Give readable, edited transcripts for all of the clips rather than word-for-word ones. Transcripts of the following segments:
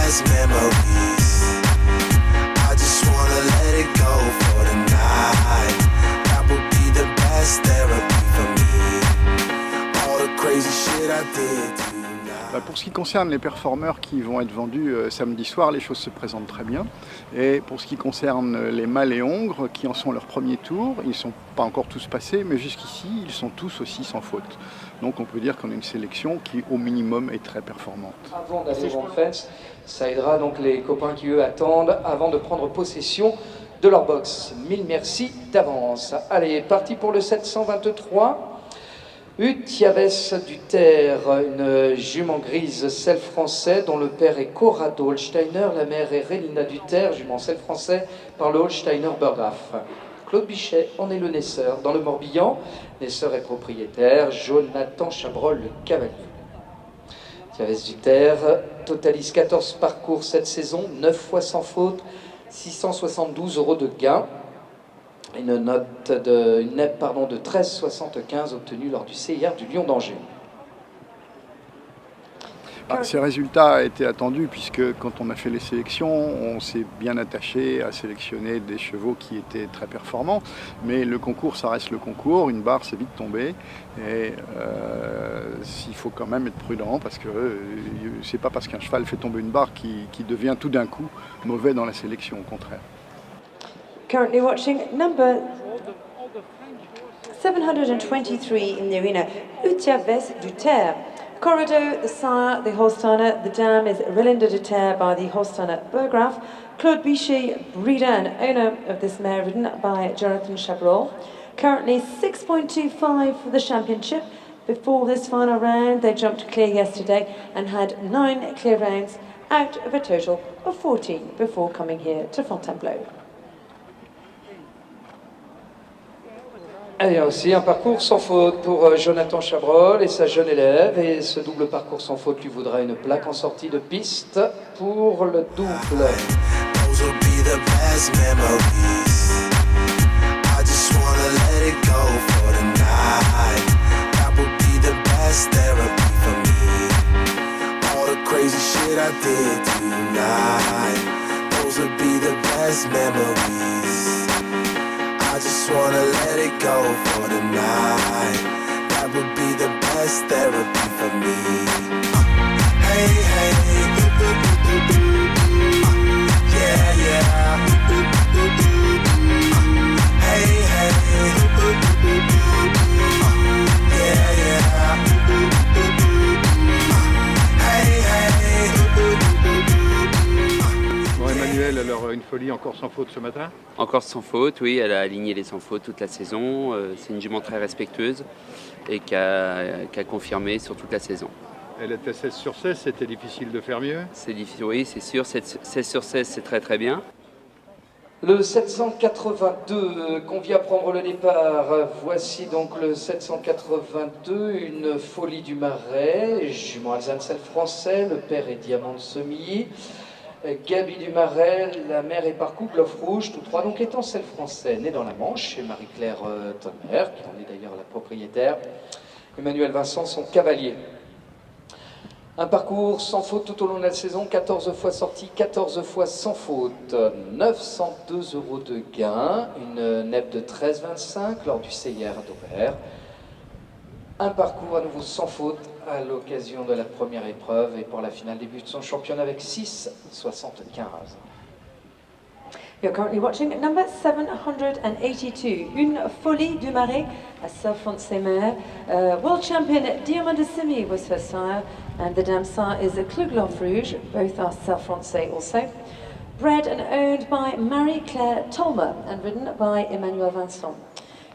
best memories. I just wanna let it go for tonight. That would be the best therapy for me. All the crazy shit I did tonight. Pour ce qui concerne les performeurs qui vont être vendus samedi soir, les choses se présentent très bien. Et pour ce qui concerne les mâles et hongres qui en sont leur premier tour, ils ne sont pas encore tous passés, mais jusqu'ici, ils sont tous aussi sans faute. Donc on peut dire qu'on a une sélection qui, au minimum, est très performante. Avant d'aller au fence, ça aidera donc les copains qui, eux, attendent avant de prendre possession de leur box. Mille merci d'avance. Allez, parti pour le 723. Utiaves du Terre, une jument grise sel français dont le père est Corrado Holsteiner, la mère est Rélina du Terre, jument sel français par le Holsteiner Burgraf. Claude Bichet en est le naisseur. Dans le Morbihan, naisseur et propriétaire, Jonathan Chabrol, le cavalier. Utiaves du Terre totalise 14 parcours cette saison, 9 fois sans faute, 672 € de gain. Une NEP de 13,75 obtenue lors du CIR du Lion d'Angers. Ces résultats étaient attendus puisque quand on a fait les sélections, on s'est bien attaché à sélectionner des chevaux qui étaient très performants. Mais le concours, ça reste le concours, une barre c'est vite tombé. Et il faut quand même être prudent parce que c'est pas parce qu'un cheval fait tomber une barre qui devient tout d'un coup mauvais dans la sélection, au contraire. Currently watching number 723 in the arena, Utiaves du Terre. Corrado, the sire, the Holsteiner. The dam is Relinda du Terre by the Holsteiner Burgraf. Claude Bichet, breeder and owner of this mare, ridden by Jonathan Chabrol. Currently 6.25 for the championship. Before this final round, they jumped clear yesterday and had 9 clear rounds out of a total of 14 before coming here to Fontainebleau. Il y a aussi un parcours sans faute pour Jonathan Chabrol et sa jeune élève. Et ce double parcours sans faute lui vaudra une plaque en sortie de piste pour le double. Those will be the best memories. I just wanna let it go for tonight. That would be the best therapy for me. All the crazy shit I did tonight. Those will be the best memories. I just wanna let it go for tonight. That would be the best therapy for me. Hey, hey, yeah, yeah. Hey, hey, yeah, yeah. Hey, hey. Bon, Emmanuel, alors une folie encore sans faute ce matin? Encore sans faute, oui, elle a aligné les sans faute toute la saison. C'est une jument très respectueuse et qui a confirmé sur toute la saison. Elle était 16 sur 16, c'était difficile de faire mieux? C'est difficile, oui, c'est sûr. 16 sur 16, c'est très très bien. Le 782 qu'on vient prendre le départ. Voici donc le 782, une folie du Marais, jument alsacien français, le père est Diamant de Semilly. Gabi du Marais, la mère est par couple Bluff Rouge, tous trois donc étant celle français, née dans la Manche, chez Marie-Claire Tonner, qui en est d'ailleurs la propriétaire. Emmanuel Vincent, son cavalier. Un parcours sans faute tout au long de la saison, 14 fois sorti, 14 fois sans faute, 902 € de gain, une NEP de 13,25 lors du CIR d'Auvers. Un parcours à nouveau sans faute à l'occasion de la première épreuve et pour la finale début de son championnat avec 6,75. You're currently watching number 782, Une Folie du Marais, a self-foncé mare. World champion Diamant de Semilly was her sire, and the dam sire is a Cluglof Rouge. Both are self-foncé also. Bred and owned by Marie-Claire Tolmer and ridden by Emmanuel Vincent.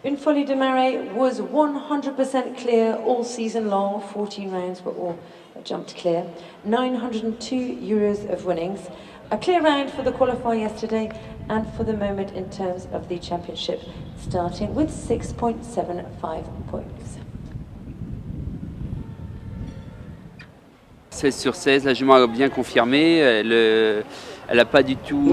Une Folie du Marais was 100% clear all season long. 14 rounds were all jumped clear. 902 euros of winnings. A clear round for the qualifier yesterday and for the moment in terms of the championship, starting with 6.75 points. 16 sur 16, la jument a bien confirmé. Elle n'a pas du tout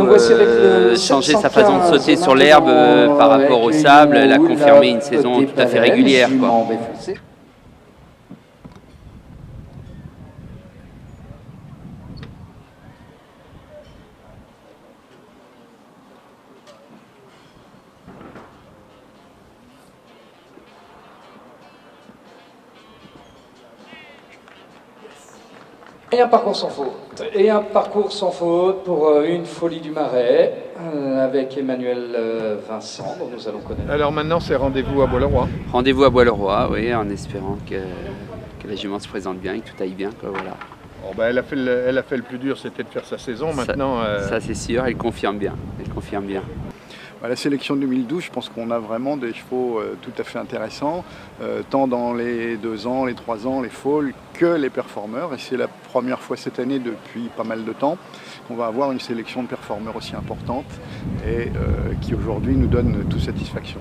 changé sa façon de sauter sur l'herbe par rapport au sable. Elle a confirmé une saison tout à fait régulière, quoi. Et un parcours sans faute. Et un parcours sans faute pour une folie du Marais avec Emmanuel Vincent, dont nous allons connaître. Alors maintenant, c'est rendez-vous à Bois-le-Roi. Rendez-vous à Bois-le-Roi, oui, en espérant que la jument se présente bien et que tout aille bien, quoi, voilà. Bon, ben, elle a fait le plus dur, c'était de faire sa saison. Maintenant, ça c'est sûr, elle confirme bien. Elle confirme bien. À la sélection 2012, je pense qu'on a vraiment des chevaux tout à fait intéressants, tant dans les 2 ans, les 3 ans, les foals, que les performeurs. Et c'est la première fois cette année, depuis pas mal de temps, qu'on va avoir une sélection de performeurs aussi importante et qui aujourd'hui nous donne toute satisfaction.